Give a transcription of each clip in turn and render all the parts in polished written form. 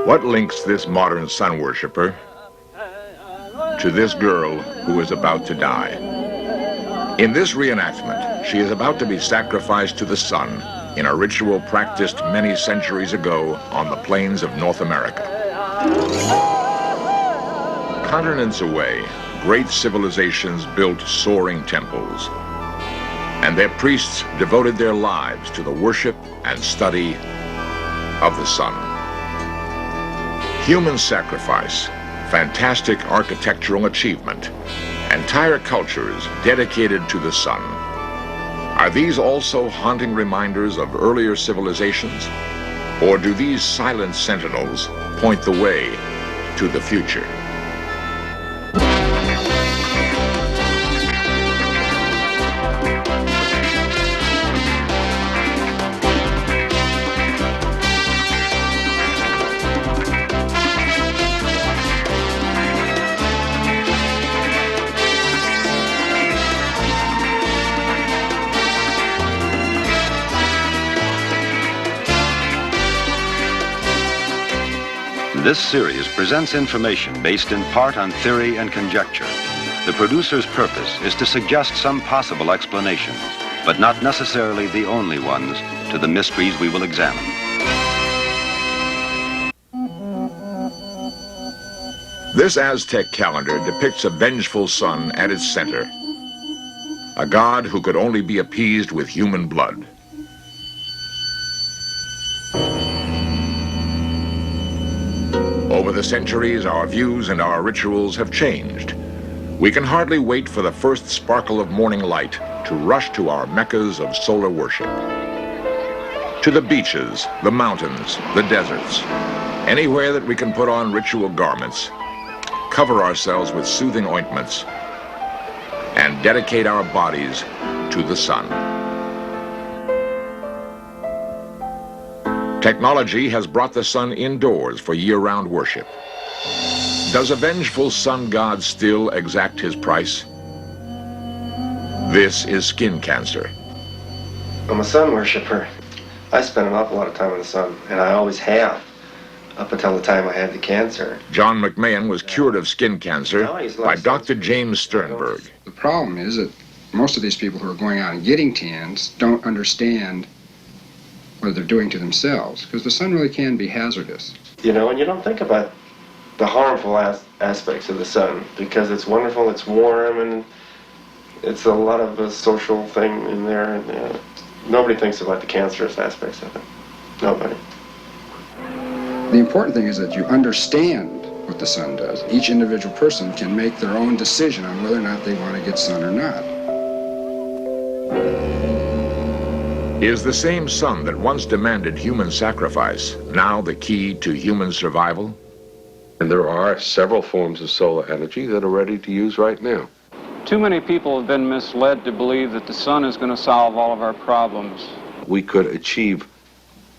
What links this modern sun worshiper to this girl who is about to die? In this reenactment, she is about to be sacrificed to the sun in a ritual practiced many centuries ago on the plains of North America. Continents away, great civilizations built soaring temples, and their priests devoted their lives to the worship and study of the sun. Human sacrifice, fantastic architectural achievement, entire cultures dedicated to the sun. Are these also haunting reminders of earlier civilizations? Or do these silent sentinels point the way to the future? This series presents information based in part on theory and conjecture. The producer's purpose is to suggest some possible explanations, but not necessarily the only ones, to the mysteries we will examine. This Aztec calendar depicts a vengeful sun at its center, a god who could only be appeased with human blood. Over the centuries, our views and our rituals have changed. We can hardly wait for the first sparkle of morning light to rush to our meccas of solar worship. To the beaches, the mountains, the deserts, anywhere that we can put on ritual garments, cover ourselves with soothing ointments, and dedicate our bodies to the sun. Technology has brought the sun indoors for year-round worship. Does a vengeful sun god still exact his price? This is skin cancer. I'm a sun worshiper. I spend an awful lot of time in the sun, and I always have, up until the time I had the cancer. John McMahon was cured of skin cancer by Dr. James Sternberg. The problem is that most of these people who are going out and getting tans don't understand what they're doing to themselves, because the sun really can be hazardous. You know, and you don't think about the harmful aspects of the sun, because it's wonderful, it's warm, and it's a lot of a social thing in there, and nobody thinks about the cancerous aspects of it. Nobody. The important thing is that you understand what the sun does. Each individual person can make their own decision on whether or not they want to get sun or not. Is the same sun that once demanded human sacrifice now the key to human survival? And there are several forms of solar energy that are ready to use right now. Too many people have been misled to believe that the sun is going to solve all of our problems. We could achieve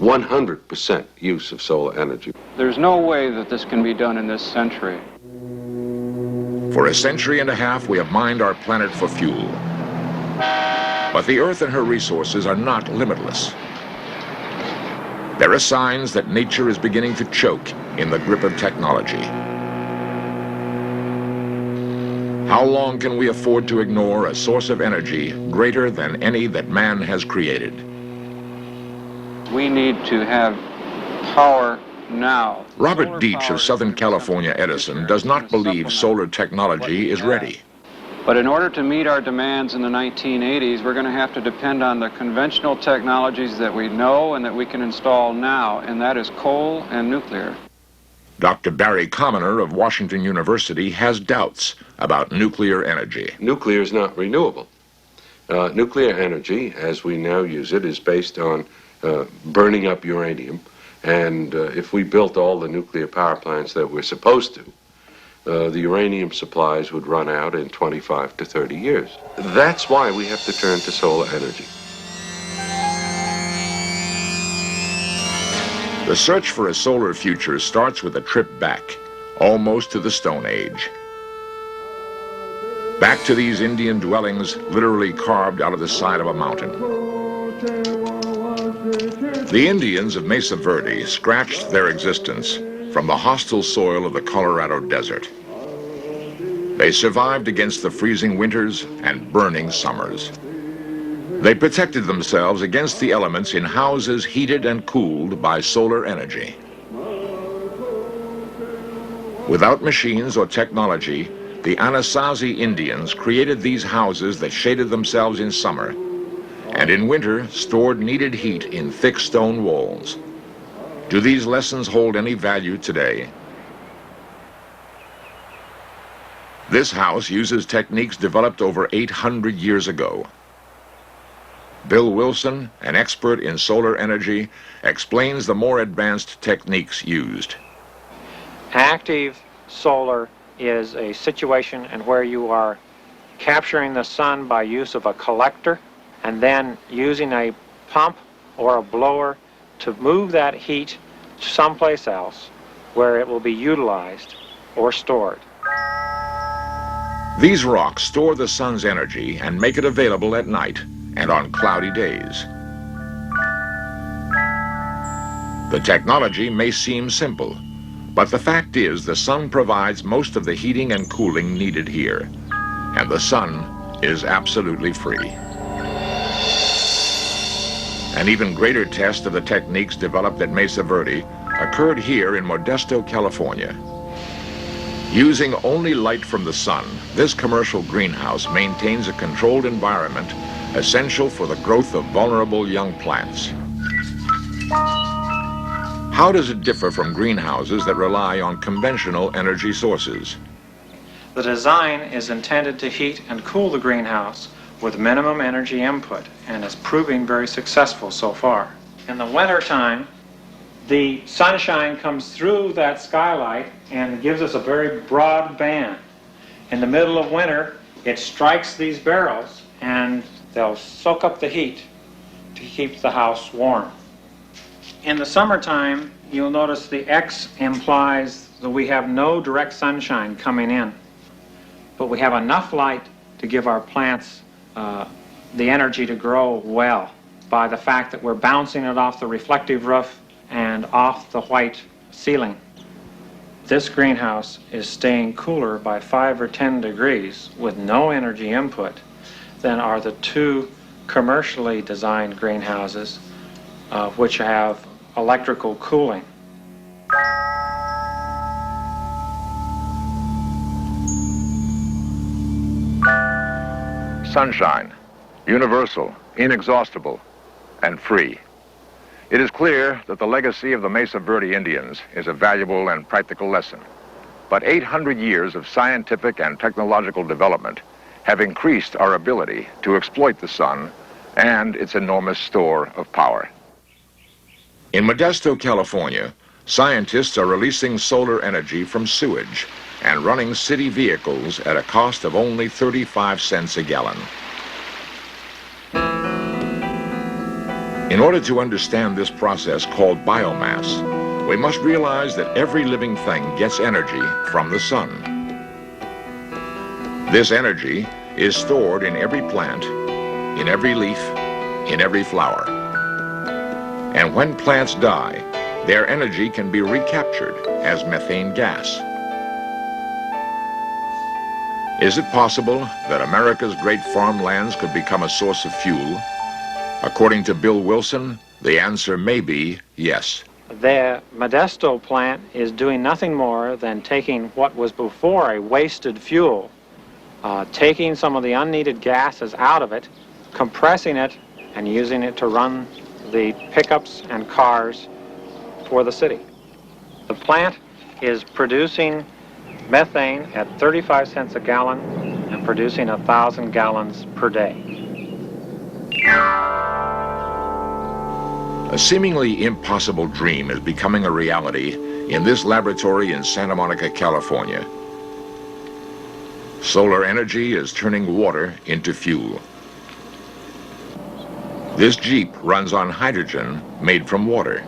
100% use of solar energy. There's no way that this can be done in this century. For a century and a half, we have mined our planet for fuel. But the Earth and her resources are not limitless. There are signs that nature is beginning to choke in the grip of technology. How long can we afford to ignore a source of energy greater than any that man has created? We need to have power now. Robert Deitch of Southern California Edison does not believe solar technology is ready. But in order to meet our demands in the 1980s, we're going to have to depend on the conventional technologies that we know and that we can install now, and that is coal and nuclear. Dr. Barry Commoner of Washington University has doubts about nuclear energy. Nuclear is not renewable. Nuclear energy, as we now use it, is based on burning up uranium. And if we built all the nuclear power plants that we're supposed to, the uranium supplies would run out in 25 to 30 years. That's why we have to turn to solar energy. The search for a solar future starts with a trip back, almost to the Stone Age. Back to these Indian dwellings literally carved out of the side of a mountain. The Indians of Mesa Verde scratched their existence from the hostile soil of the Colorado Desert. They survived against the freezing winters and burning summers. They protected themselves against the elements in houses heated and cooled by solar energy. Without machines or technology, the Anasazi Indians created these houses that shaded themselves in summer, and in winter stored needed heat in thick stone walls. Do these lessons hold any value today? This house uses techniques developed over 800 years ago. Bill Wilson, an expert in solar energy, explains the more advanced techniques used. Active solar is a situation in where you are capturing the sun by use of a collector and then using a pump or a blower to move that heat to someplace else where it will be utilized or stored. These rocks store the sun's energy and make it available at night and on cloudy days. The technology may seem simple, but the fact is the sun provides most of the heating and cooling needed here, and the sun is absolutely free. An even greater test of the techniques developed at Mesa Verde occurred here in Modesto, California. Using only light from the sun, this commercial greenhouse maintains a controlled environment essential for the growth of vulnerable young plants. How does it differ from greenhouses that rely on conventional energy sources? The design is intended to heat and cool the greenhouse with minimum energy input and is proving very successful so far. In the wintertime, the sunshine comes through that skylight and gives us a very broad band. In the middle of winter, it strikes these barrels and they'll soak up the heat to keep the house warm. In the summertime, you'll notice the X implies that we have no direct sunshine coming in, but we have enough light to give our plants the energy to grow well by the fact that we're bouncing it off the reflective roof and off the white ceiling. This greenhouse is staying cooler by 5 or 10 degrees with no energy input than are the two commercially designed greenhouses which have electrical cooling. Sunshine, universal, inexhaustible, and free. It is clear that the legacy of the Mesa Verde Indians is a valuable and practical lesson. But 800 years of scientific and technological development have increased our ability to exploit the sun and its enormous store of power. In Modesto, California, scientists are releasing solar energy from sewage and running city vehicles at a cost of only 35 cents a gallon. In order to understand this process called biomass, we must realize that every living thing gets energy from the sun. This energy is stored in every plant, in every leaf, in every flower. And when plants die, their energy can be recaptured as methane gas. Is it possible that America's great farmlands could become a source of fuel? According to Bill Wilson, the answer may be yes. The Modesto plant is doing nothing more than taking what was before a wasted fuel, taking some of the unneeded gases out of it, compressing it, and using it to run the pickups and cars for the city. The plant is producing methane at 35 cents a gallon and producing 1,000 gallons per day. A seemingly impossible dream is becoming a reality in this laboratory in Santa Monica, California. Solar energy is turning water into fuel. This Jeep runs on hydrogen made from water.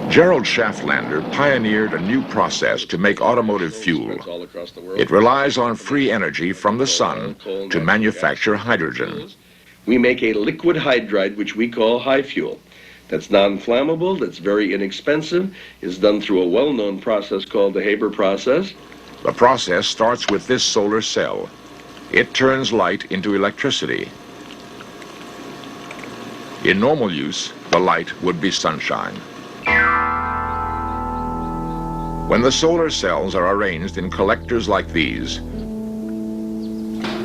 Gerald Schafflander pioneered a new process to make automotive fuel. It relies on free energy from the sun to manufacture hydrogen. We make a liquid hydride, which we call high fuel. that's non-flammable, that's very inexpensive, is done through a well-known process called the Haber process. The process starts with this solar cell. It turns light into electricity. In normal use, the light would be sunshine. When the solar cells are arranged in collectors like these,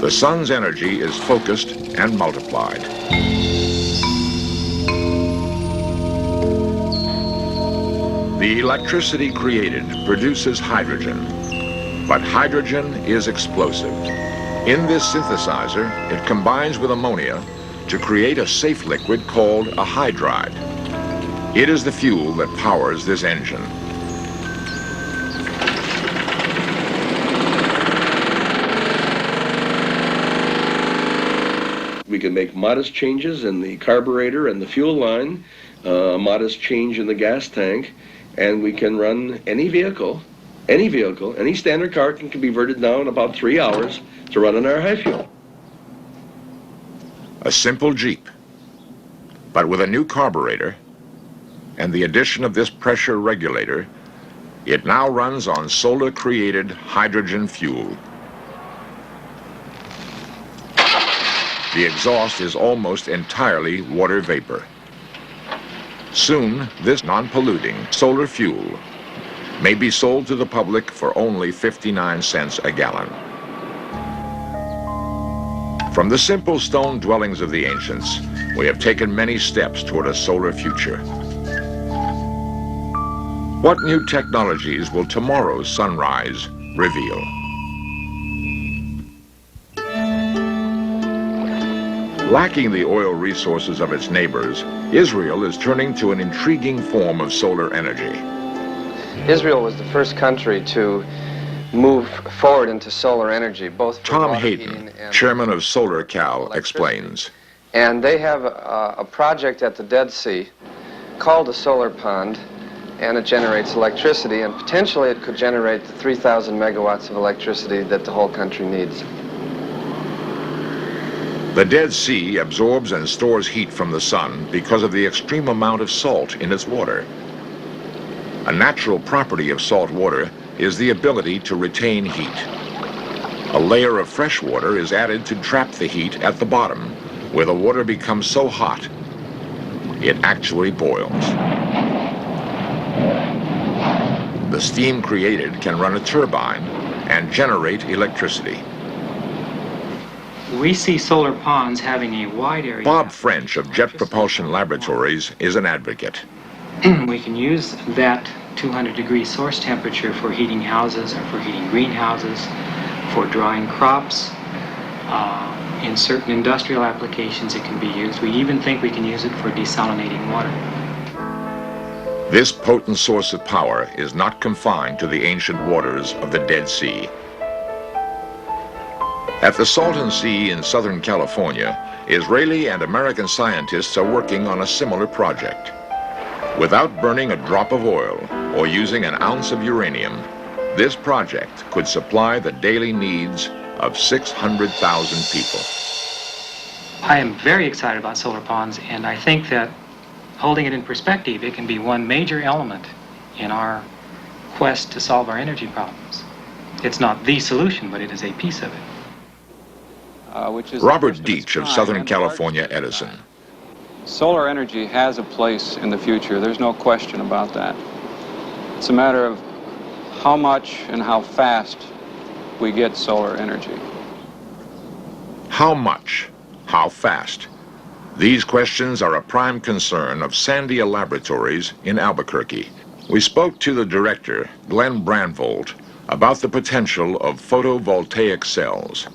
the sun's energy is focused and multiplied. The electricity created produces hydrogen, but hydrogen is explosive. In this synthesizer, it combines with ammonia to create a safe liquid called a hydride. It is the fuel that powers this engine. We can make modest changes in the carburetor and the fuel line, a modest change in the gas tank, and we can run any vehicle, any standard car can be converted now in about 3 hours to run on our high fuel. A simple Jeep, but with a new carburetor and the addition of this pressure regulator, it now runs on solar-created hydrogen fuel. The exhaust is almost entirely water vapor. Soon, this non-polluting solar fuel may be sold to the public for only 59 cents a gallon. From the simple stone dwellings of the ancients, we have taken many steps toward a solar future. What new technologies will tomorrow's sunrise reveal? Lacking the oil resources of its neighbors, Israel is turning to an intriguing form of solar energy. Israel was the first country to move forward into solar energy, both for Tom water Hayden, heating and chairman of SolarCal, electricity. explains. And they have a project at the Dead Sea called a solar pond, and it generates electricity, and potentially it could generate the 3,000 megawatts of electricity that the whole country needs. The Dead Sea absorbs and stores heat from the sun because of the extreme amount of salt in its water. A natural property of salt water is the ability to retain heat. A layer of fresh water is added to trap the heat at the bottom, where the water becomes so hot, it actually boils. The steam created can run a turbine and generate electricity. We see solar ponds having a wide area. Bob French of Jet Propulsion Laboratories is an advocate. We can use that 200-degree source temperature for heating houses or for heating greenhouses, for drying crops. In certain industrial applications it can be used. We even think we can use it for desalinating water. This potent source of power is not confined to the ancient waters of the Dead Sea. At the Salton Sea in Southern California, Israeli and American scientists are working on a similar project. Without burning a drop of oil or using an ounce of uranium, this project could supply the daily needs of 600,000 people. I am very excited about solar ponds, and I think that holding it in perspective, it can be one major element in our quest to solve our energy problems. It's not the solution, but it is a piece of it. Robert Deitch of Southern California Edison. Solar energy has a place in the future. There's no question about that. It's a matter of how much and how fast we get solar energy. How much? How fast? These questions are a prime concern of Sandia Laboratories in Albuquerque. We spoke to the director, Glenn Brandvold, about the potential of photovoltaic cells.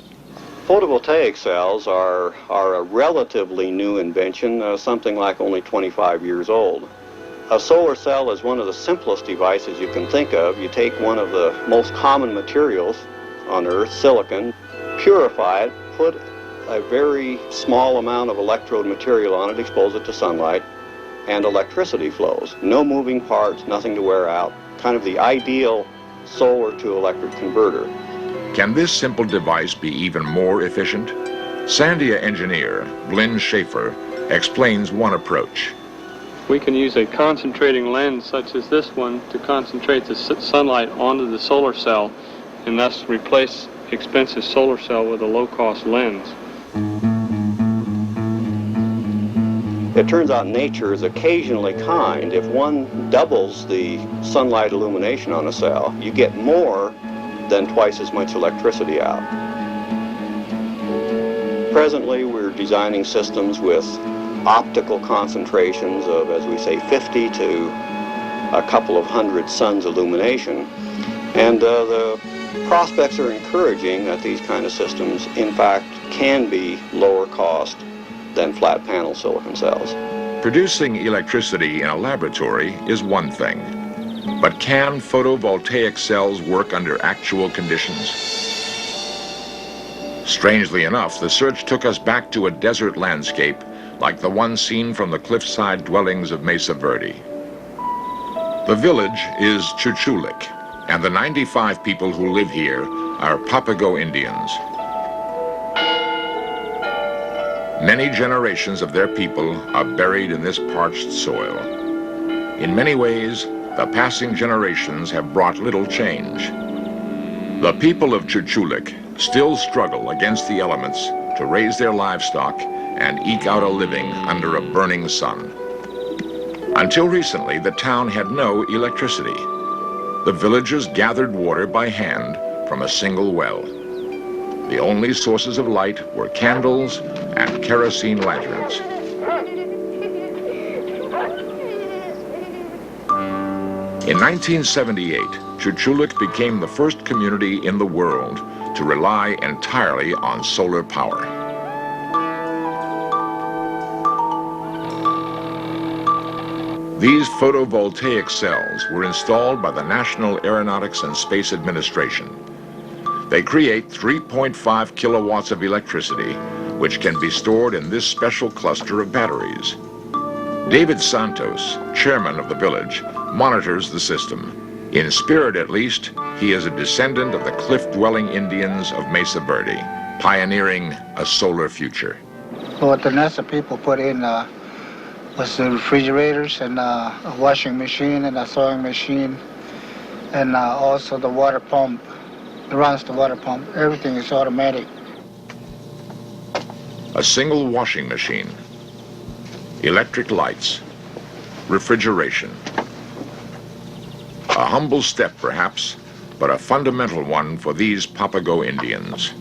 Photovoltaic cells are a relatively new invention, something like only 25 years old. A solar cell is one of the simplest devices you can think of. You take one of the most common materials on Earth, silicon, purify it, put a very small amount of electrode material on it, expose it to sunlight, and electricity flows. No moving parts, nothing to wear out. Kind of the ideal solar to electric converter. Can this simple device be even more efficient? Sandia engineer Glenn Schaefer explains one approach. We can use a concentrating lens such as this one to concentrate the sunlight onto the solar cell and thus replace expensive solar cell with a low-cost lens. It turns out nature is occasionally kind. If one doubles the sunlight illumination on a cell, you get more than twice as much electricity out. Presently, we're designing systems with optical concentrations of, as we say, 50 to a couple of hundred suns illumination. And the prospects are encouraging that these kind of systems, in fact, can be lower cost than flat panel silicon cells. Producing electricity in a laboratory is one thing, but can photovoltaic cells work under actual conditions? Strangely enough, the search took us back to a desert landscape like the one seen from the cliffside dwellings of Mesa Verde. The village is Chuchulik, and the 95 people who live here are Papago Indians. Many generations of their people are buried in this parched soil. In many ways, the passing generations have brought little change. The people of Chuchulik still struggle against the elements to raise their livestock and eke out a living under a burning sun. Until recently, the town had no electricity. The villagers gathered water by hand from a single well. The only sources of light were candles and kerosene lanterns. In 1978, Chuchulik became the first community in the world to rely entirely on solar power. These photovoltaic cells were installed by the National Aeronautics and Space Administration. They create 3.5 kilowatts of electricity, which can be stored in this special cluster of batteries. David Santos, chairman of the village, monitors the system. In spirit, at least, he is a descendant of the cliff-dwelling Indians of Mesa Verde, pioneering a solar future. What the NASA people put in was the refrigerators and a washing machine and a sewing machine and also the water pump. It runs the water pump. Everything is automatic. A single washing machine, electric lights, refrigeration. A humble step, perhaps, but a fundamental one for these Papago Indians.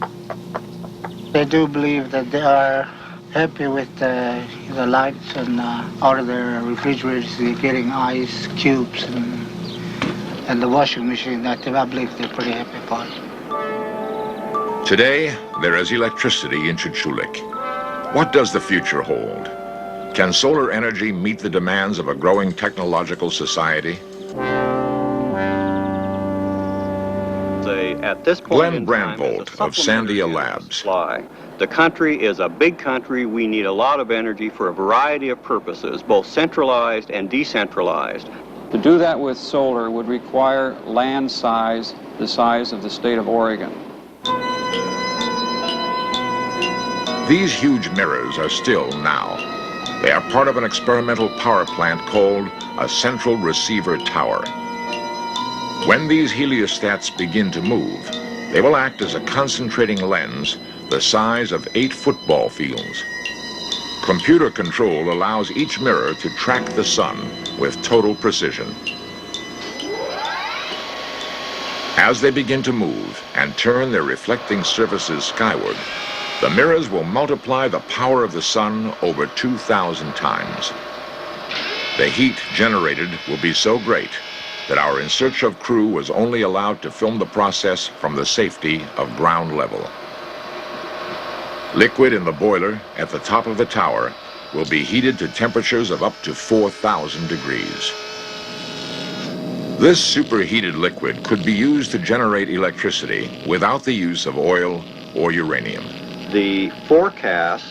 They do believe that they are happy with the lights and out of their refrigerators they're getting ice cubes and the washing machine. I believe they're pretty happy about it. Today, there is electricity in Chuchulik. What does the future hold? Can solar energy meet the demands of a growing technological society? At this point Glenn in time, Brandvold of Sandia Labs. Supply. The country is a big country. We need a lot of energy for a variety of purposes, both centralized and decentralized. To do that with solar would require land size the size of the state of Oregon. These huge mirrors are still now. They are part of an experimental power plant called a central receiver tower. When these heliostats begin to move, they will act as a concentrating lens the size of 8 football fields. Computer control allows each mirror to track the sun with total precision. As they begin to move and turn their reflecting surfaces skyward, the mirrors will multiply the power of the sun over 2,000 times. The heat generated will be so great that our In Search of crew was only allowed to film the process from the safety of ground level. Liquid in the boiler at the top of the tower will be heated to temperatures of up to 4,000 degrees. This superheated liquid could be used to generate electricity without the use of oil or uranium. The forecasts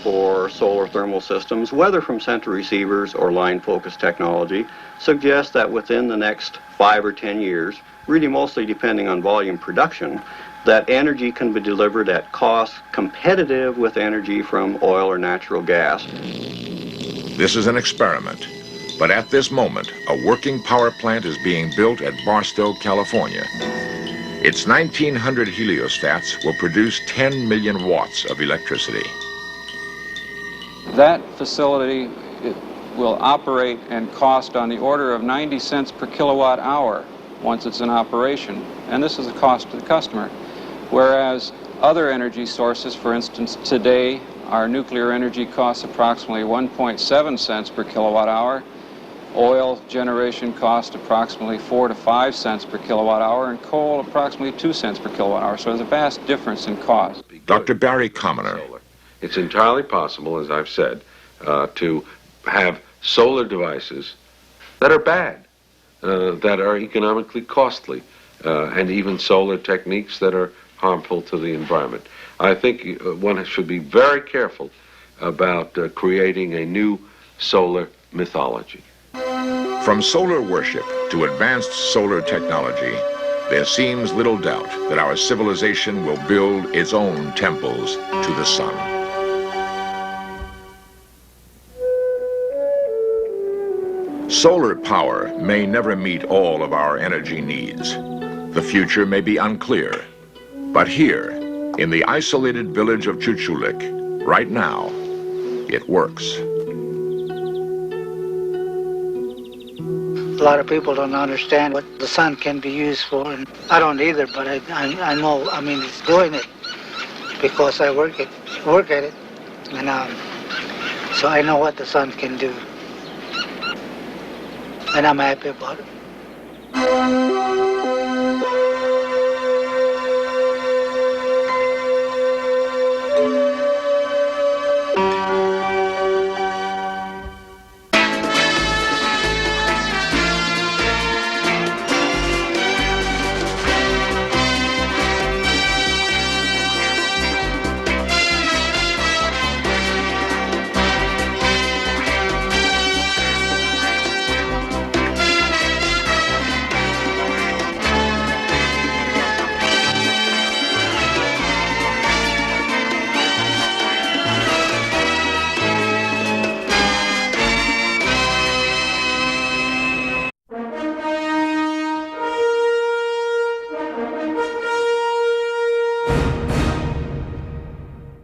for solar thermal systems, whether from center receivers or line focus technology, suggest that within the next 5 or 10 years, really mostly depending on volume production, that energy can be delivered at costs competitive with energy from oil or natural gas. This is an experiment, But at this moment, a working power plant is being built at Barstow, California. Its 1,900 heliostats will produce 10 million watts of electricity. That facility will operate and cost on the order of 90 cents per kilowatt hour once it's in operation. And this is the cost to the customer. Whereas other energy sources, for instance, today, our nuclear energy costs approximately 1.7 cents per kilowatt hour. Oil generation costs approximately 4 to 5 cents per kilowatt hour, and coal approximately 2 cents per kilowatt hour. So there's a vast difference in cost. Dr. Barry Commoner. It's entirely possible, as I've said, to have solar devices that are bad, that are economically costly, and even solar techniques that are harmful to the environment. I think one should be very careful about creating a new solar mythology. From solar worship to advanced solar technology, there seems little doubt that our civilization will build its own temples to the sun. Solar power may never meet all of our energy needs. The future may be unclear. But here, in the isolated village of Chuchulik, right now, it works. A lot of people don't understand what the sun can be used for, and I don't either, but I know, I mean, it's doing it because I work at it, and so I know what the sun can do, and I'm happy about it.